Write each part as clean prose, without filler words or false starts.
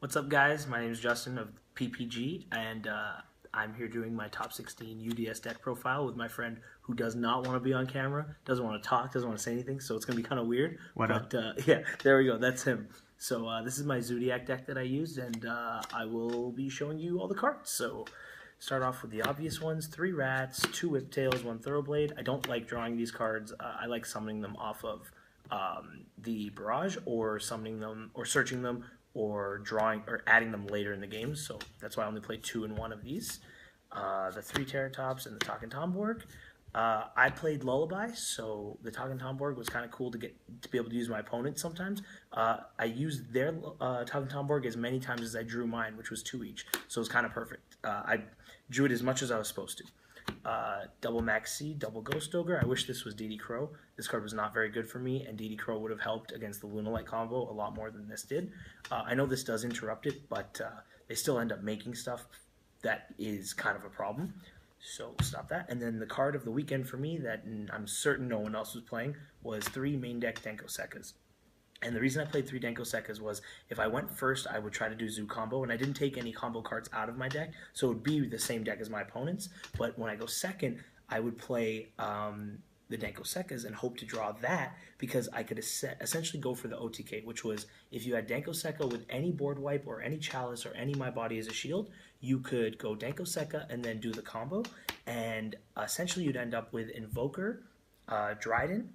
What's up, guys? My name is Justin of PPG, and I'm here doing my top 16 UDS deck profile with my friend who does not want to be on camera, doesn't want to talk, doesn't want to say anything, so it's going to be kind of weird. What up? Yeah, there we go. That's him. So this is my Zodiac deck that I used, and I will be showing you all the cards. So start off with the obvious ones: 3 Rats, 2 Whiptails, 1 Thoroughblade. I don't like drawing these cards. I like summoning them off of the Barrage, or summoning them, or searching them, or drawing or adding them later in the game. So that's why I only play 2 in 1 of these. The 3 Terratops and the Talking Tomborg. I played Lullaby, so the Talking Tomborg was kind of cool to be able to use my opponent sometimes. I used their Talking Tomborg as many times as I drew mine, which was 2 each, so it was kind of perfect. I drew it as much as I was supposed to. Double Maxi, double Ghost Ogre. I wish this was DD Crow. This card was not very good for me, and DD Crow would have helped against the Lunalight combo a lot more than this did. I know this does interrupt it, but they still end up making stuff that is kind of a problem. So stop that. And then the card of the weekend for me that I'm certain no one else was playing was 3 main deck Denko Sekkas. And the reason I played 3 Denko Sekkas was if I went first, I would try to do Zoo combo, and I didn't take any combo cards out of my deck, so it would be the same deck as my opponent's. But when I go second, I would play the Denko Sekkas and hope to draw that, because I could essentially go for the OTK, which was if you had Denko Sekka with any board wipe or any chalice or any My Body as a shield, you could go Denko Sekka and then do the combo, and essentially you'd end up with Invoker, Dryden,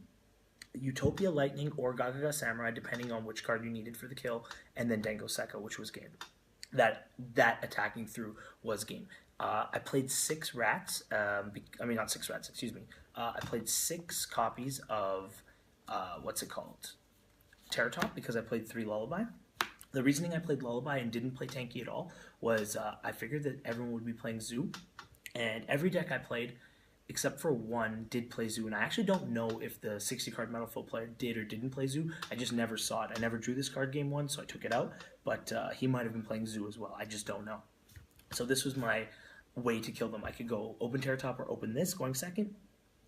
Utopia Lightning, or Gagaga Samurai, depending on which card you needed for the kill, and then Denko Sekka, which was game. That attacking through was game. I played 6 Rats. I mean, not 6 Rats, excuse me. I played 6 copies of, what's it called? Terratop, because I played 3 Lullaby. The reasoning I played Lullaby and didn't play Tanky at all was I figured that everyone would be playing Zoo, and every deck I played, except for one, did play Zoo, and I actually don't know if the 60-card Metalfoot player did or didn't play Zoo. I just never saw it. I never drew this card game 1, so I took it out, but he might have been playing Zoo as well. I just don't know. So this was my way to kill them. I could go open Terratop or open this, going second,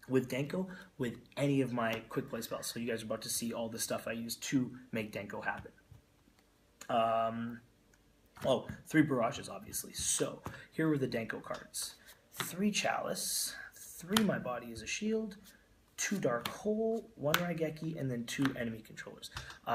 with Denko, with any of my quick play spells. So you guys are about to see all the stuff I used to make Denko happen. 3 Barrages, obviously. So here were the Denko cards: 3 Chalice, 3 My Body is a Shield, 2 Dark Hole, 1 Raigeki, and then 2 Enemy Controllers.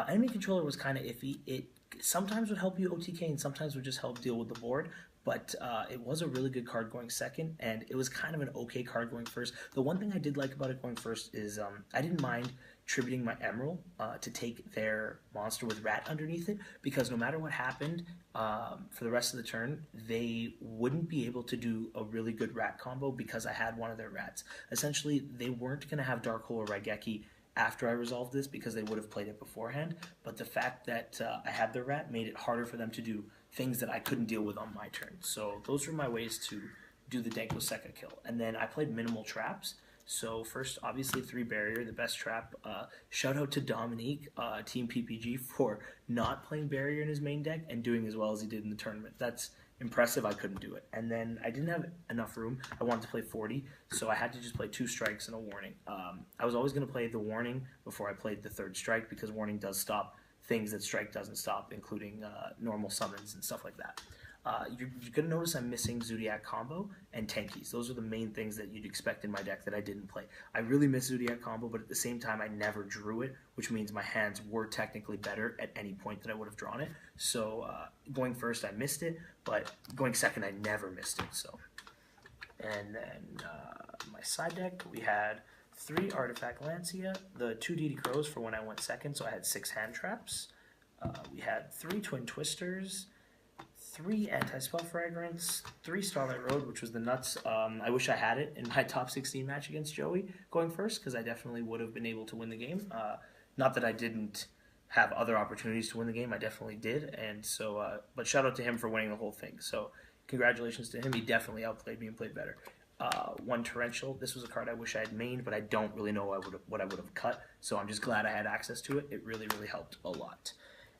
Enemy Controller was kind of iffy. It sometimes would help you OTK and sometimes would just help deal with the board, but it was a really good card going second, and it was kind of an okay card going first. The one thing I did like about it going first is I didn't mind tributing my Emerald to take their monster with Rat underneath it, because no matter what happened for the rest of the turn, they wouldn't be able to do a really good Rat combo because I had one of their Rats. Essentially, they weren't going to have Dark Hole or Raigeki after I resolved this because they would have played it beforehand, but the fact that I had their Rat made it harder for them to do things that I couldn't deal with on my turn. So those were my ways to do the Denko Sekka kill. And then I played minimal traps. So first, obviously, 3 Barrier, the best trap. Shout out to Dominique, Team PPG, for not playing Barrier in his main deck and doing as well as he did in the tournament. That's impressive. I couldn't do it. And then I didn't have enough room. I wanted to play 40, so I had to just play 2 strikes and a warning. I was always going to play the warning before I played the 3rd strike, because warning does stop things that strike doesn't stop, including normal summons and stuff like that. You're going to notice I'm missing Zodiac combo and Tankies. Those are the main things that you'd expect in my deck that I didn't play. I really miss Zodiac combo, but at the same time, I never drew it, which means my hands were technically better at any point that I would have drawn it. So going first, I missed it, but going second, I never missed it. So, and then my side deck, we had 3 Artifact Lancia, the 2 DD Crows for when I went second, so I had 6 Hand Traps. We had 3 Twin Twisters, 3 Anti-Spell Fragrance, 3 Starlight Road, which was the nuts. I wish I had it in my top 16 match against Joey going first, because I definitely would have been able to win the game. Not that I didn't have other opportunities to win the game, I definitely did. And so, but shout out to him for winning the whole thing. So congratulations to him. He definitely outplayed me and played better. 1 Torrential. This was a card I wish I had mained, but I don't really know what I would have cut. So I'm just glad I had access to it. It really, really helped a lot.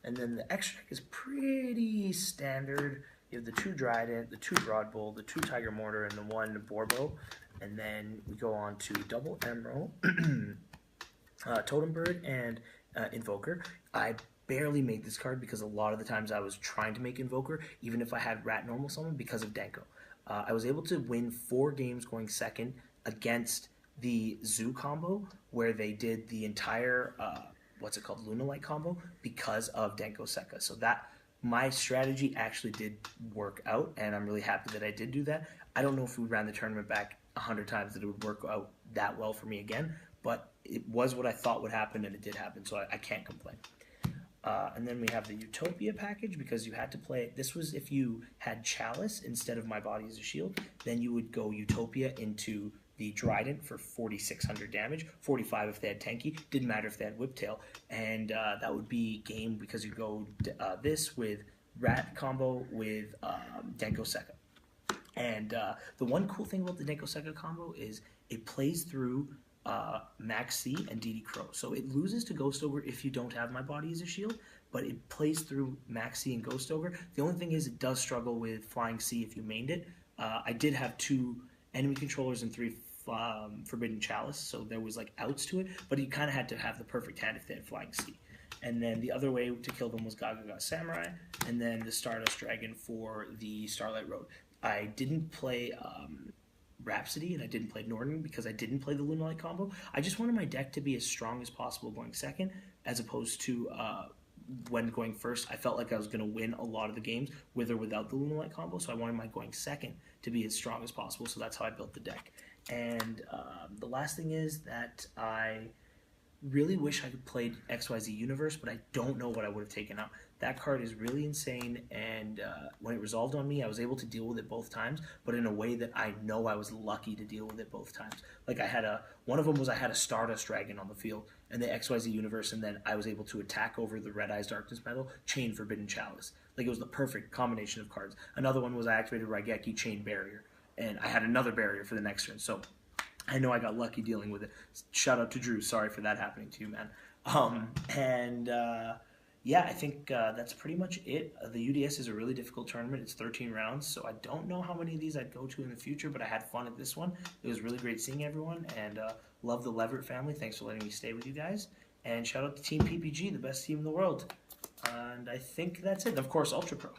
And then the extra deck is pretty standard. You have the 2 Dryden, the 2 Broadbull, the 2 Tiger Mortar, and the 1 Borbo. And then we go on to double Emerald, Totem Bird, and Invoker. I barely made this card because a lot of the times I was trying to make Invoker, even if I had Rat Normal Summon, because of Denko. I was able to win 4 games going second against the Zoo combo, where they did the entire, what's it called, Luna Light combo, because of Denko Sekka. So that, my strategy actually did work out, and I'm really happy that I did do that. I don't know if we ran the tournament back 100 times that it would work out that well for me again, but it was what I thought would happen, and it did happen, so I can't complain. And then we have the Utopia package, because you had to play it. This was if you had Chalice instead of My Body as a Shield, then you would go Utopia into the Trident for 4,600 damage, 45 if they had Tanky, didn't matter if they had Whiptail, and that would be game, because you go this with Rat combo with Denko Sekka. And the one cool thing about the Denko Sekka combo is it plays through Max C and DD Crow. So it loses to Ghost Ogre if you don't have My Body as a Shield, but it plays through Max C and Ghost Ogre. The only thing is it does struggle with Flying C if you mained it. I did have 2 enemy controllers and 3 Forbidden Chalice, so there was like outs to it, but you kind of had to have the perfect hand if they had Flying C. And then the other way to kill them was Gaga Samurai, and then the Stardust Dragon for the Starlight Road. I didn't play Rhapsody, and I didn't play Norton because I didn't play the Lunalight combo. I just wanted my deck to be as strong as possible going second, as opposed to when going first. I felt like I was going to win a lot of the games with or without the Lunalight combo, so I wanted my going second to be as strong as possible, so that's how I built the deck. And the last thing is that I really wish I could play XYZ Universe, but I don't know what I would have taken out. That card is really insane, and when it resolved on me, I was able to deal with it both times, but in a way that I know I was lucky to deal with it both times. Like I had one of them was I had a Stardust Dragon on the field, and the XYZ Universe, and then I was able to attack over the Red Eyes Darkness Metal, chain Forbidden Chalice. Like it was the perfect combination of cards. Another one was I activated Raigeki, chain Barrier, and I had another barrier for the next turn, so I know I got lucky dealing with it. Shout out to Drew. Sorry for that happening to you, man. Yeah, I think that's pretty much it. The UDS is a really difficult tournament. It's 13 rounds, so I don't know how many of these I'd go to in the future, but I had fun at this one. It was really great seeing everyone, and love the Leverett family. Thanks for letting me stay with you guys. And shout out to Team PPG, the best team in the world. And I think that's it. Of course, Ultra Pro.